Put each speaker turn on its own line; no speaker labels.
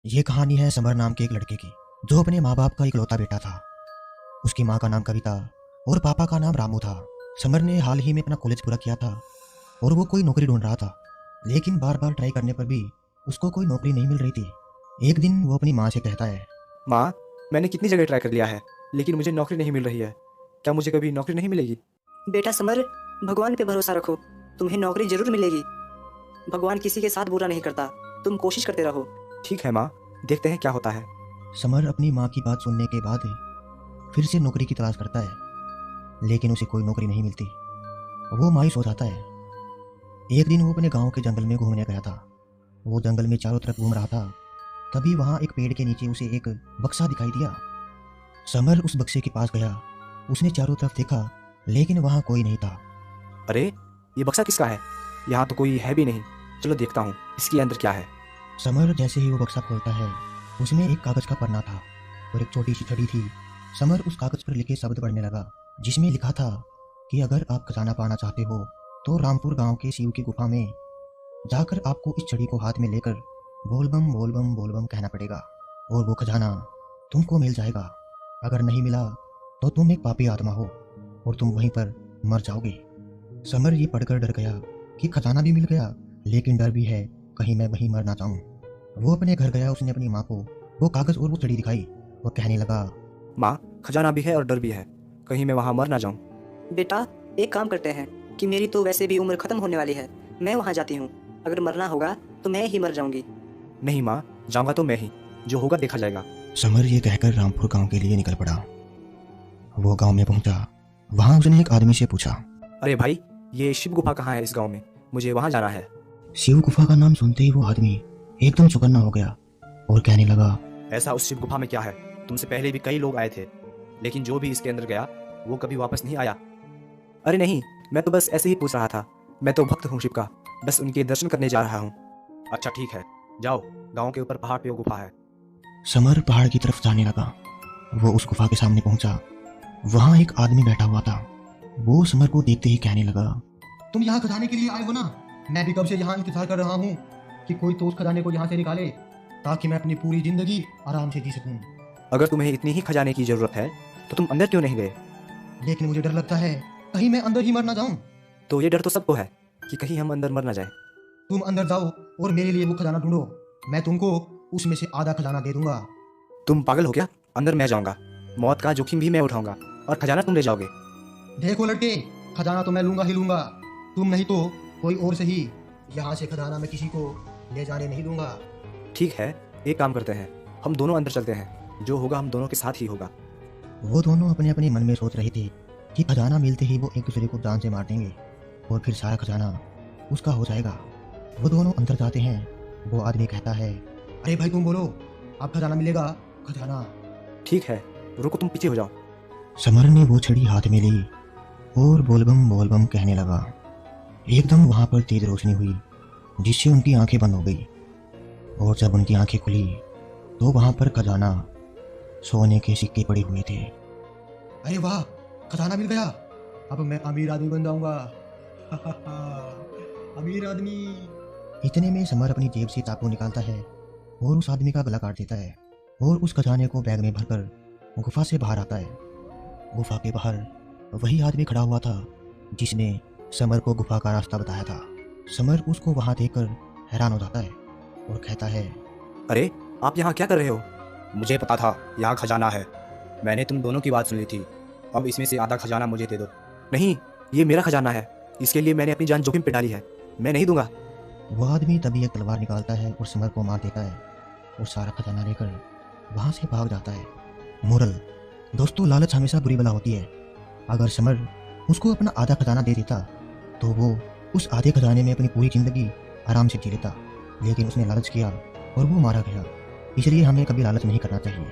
ये कहानी है समर नाम के एक लड़के की, जो अपने माँ बाप का इकलौता बेटा था। उसकी माँ का नाम कविता और पापा का नाम रामू था। समर ने हाल ही में अपना कॉलेज पूरा किया था और वो कोई नौकरी ढूंढ रहा था, लेकिन बार बार ट्राई करने पर भी उसको कोई नौकरी नहीं मिल रही थी। एक दिन वो अपनी माँ से कहता है,
माँ, मैंने कितनी जगह ट्राई कर लिया है, लेकिन मुझे नौकरी नहीं मिल रही है। क्या मुझे कभी नौकरी नहीं मिलेगी?
बेटा समर, भगवान पे भरोसा रखो, तुम्हें नौकरी जरूर मिलेगी। भगवान किसी के साथ बुरा नहीं करता, तुम कोशिश करते रहो।
ठीक है माँ, देखते हैं क्या होता है।
समर अपनी माँ की बात सुनने के बाद फिर से नौकरी की तलाश करता है, लेकिन उसे कोई नौकरी नहीं मिलती। वो मायूस हो जाता है। एक दिन वो अपने गांव के जंगल में घूमने गया था। वो जंगल में चारों तरफ घूम रहा था, तभी वहां एक पेड़ के नीचे उसे एक बक्सा दिखाई दिया। समर उस बक्से के पास गया। उसने चारों तरफ देखा, लेकिन वहां कोई नहीं था।
अरे, ये बक्सा किसका है? यहाँ तो कोई है भी नहीं। चलो देखता हूँ इसके अंदर क्या है।
समर जैसे ही वो बक्सा खोलता है, उसमें एक कागज का पन्ना था और एक छोटी सी छड़ी थी। समर उस कागज पर लिखे शब्द पढ़ने लगा, जिसमें लिखा था कि अगर आप खजाना पाना चाहते हो तो रामपुर गांव के शिव की गुफा में जाकर आपको इस छड़ी को हाथ में लेकर बोल बम बोल बम बोल बम कहना पड़ेगा और वो खजाना तुमको मिल जाएगा। अगर नहीं मिला तो तुम एक पापी आत्मा हो और तुम वहीं पर मर जाओगे। समर ये पढ़कर डर गया कि खजाना भी मिल गया, लेकिन डर भी है कहीं मैं वहीं मर ना जाऊं। वो अपने घर गया। उसने अपनी माँ को वो कागज और वो छड़ी दिखाई और कहने लगा,
माँ, खजाना भी है और डर भी है, कहीं मैं वहाँ मर ना जाऊँ।
बेटा, एक काम करते हैं कि मेरी तो वैसे भी उम्र खत्म होने वाली है, मैं वहाँ जाती हूँ। अगर मरना होगा तो मैं ही मर जाऊंगी।
नहीं माँ, जाऊँगा तो मैं ही, जो होगा देखा जाएगा।
समर ये कहकर रामपुर गांव के लिए निकल पड़ा। वो गांव में पहुंचा। वहां उसने एक आदमी से पूछा,
अरे भाई, ये शिव गुफा कहाँ है इस गाँव में? मुझे वहाँ जाना है।
शिव गुफा का नाम सुनते ही वो आदमी एकदम चौकन्ना हो गया और कहने लगा,
ऐसा उस शिव गुफा में क्या है? तुमसे पहले भी कई लोग आए थे, लेकिन जो भी इसके अंदर गया वो कभी वापस नहीं आया। अरे नहीं, मैं तो बस ऐसे ही पूछ रहा था। मैं तो भक्त हूँ शिव का, बस उनके दर्शन करने जा रहा हूँ। अच्छा ठीक है, जाओ, गाँव के ऊपर पहाड़ पे वो गुफा है।
समर पहाड़ की तरफ जाने लगा। वो उस गुफा के सामने पहुंचा। वहां एक आदमी बैठा हुआ था। वो समर को देखते ही कहने लगा, तुम यहाँ खजाने के लिए आए हो ना? मैं भी कब से यहाँ इंतजार कर रहा हूँ कि कोई तो उस खजाने को यहाँ से निकाले, ताकि मैं अपनी पूरी जिंदगी आराम से जी सकूं।
अगर तुम्हें इतनी ही खजाने की जरूरत है तो तुम अंदर क्यों नहीं गए?
लेकिन मुझे डर लगता है कहीं मैं अंदर ही मर ना जाऊं।
तो ये डर तो सबको है कि कहीं हम अंदर मर ना जाए।
तुम अंदर जाओ और मेरे लिए वो खजाना ढूंढो। मैं तुमको उसमें से आधा खजाना दे दूंगा।
तुम पागल हो क्या? अंदर मैं जाऊंगा, मौत का जोखिम भी मैं उठाऊंगा और खजाना तुम ले जाओगे।
देखो लड़के, खजाना तो मैं लूंगा ही लूंगा, तुम नहीं तो कोई और सही। यहाँ से खजाना मैं किसी को ले जाने नहीं दूंगा।
ठीक है, एक काम करते हैं, हम दोनों अंदर चलते हैं, जो होगा हम दोनों के साथ ही होगा।
वो दोनों अपने अपने मन में सोच रहे थे कि खजाना मिलते ही वो एक दूसरे को जान से मार देंगे और फिर सारा खजाना उसका हो जाएगा। वो दोनों अंदर जाते हैं। वो आदमी कहता है, अरे भाई तुम बोलो, अब खजाना मिलेगा? खजाना?
ठीक है, रुको, तुम पीछे हो जाओ।
समर ने वो छड़ी हाथ में ली और बोल बम कहने लगा। एकदम वहां पर तेज रोशनी हुई, जिससे उनकी आंखें बंद हो गई। और जब उनकी आंखें खुली तो वहां पर खजाना, सोने के सिक्के पड़े हुए थे। अरे वाह, खजाना मिल गया, अब मैं अमीर आदमी बन जाऊंगा। अमीर आदमी। इतने में समर अपनी जेब से चाकू निकालता है और उस आदमी का गला काट देता है और उस खजाने को बैग में भरकर गुफा से बाहर आता है। गुफा के बाहर वही आदमी खड़ा हुआ था जिसने समर को गुफा का रास्ता बताया था। समर उसको वहां देखकर हैरान हो जाता है और कहता है,
अरे, आप यहाँ क्या कर रहे हो? मुझे पता था यहाँ खजाना है, मैंने तुम दोनों की बात सुनी थी। अब इसमें से आधा खजाना मुझे दे दो। नहीं, ये मेरा खजाना है, इसके लिए मैंने अपनी जान जोखिम पे डाली है, मैं नहीं दूंगा।
वो आदमी तभी एक तलवार निकालता है और समर को मार देता है और सारा खजाना लेकर वहां से भाग जाता है। मोरल, दोस्तों, लालच हमेशा बुरी बला होती है। अगर समर उसको अपना आधा खजाना दे देता तो वो उस आधे खजाने में अपनी पूरी जिंदगी आराम से जी लेता, लेकिन उसने लालच किया और वो मारा गया। इसलिए हमें कभी लालच नहीं करना चाहिए।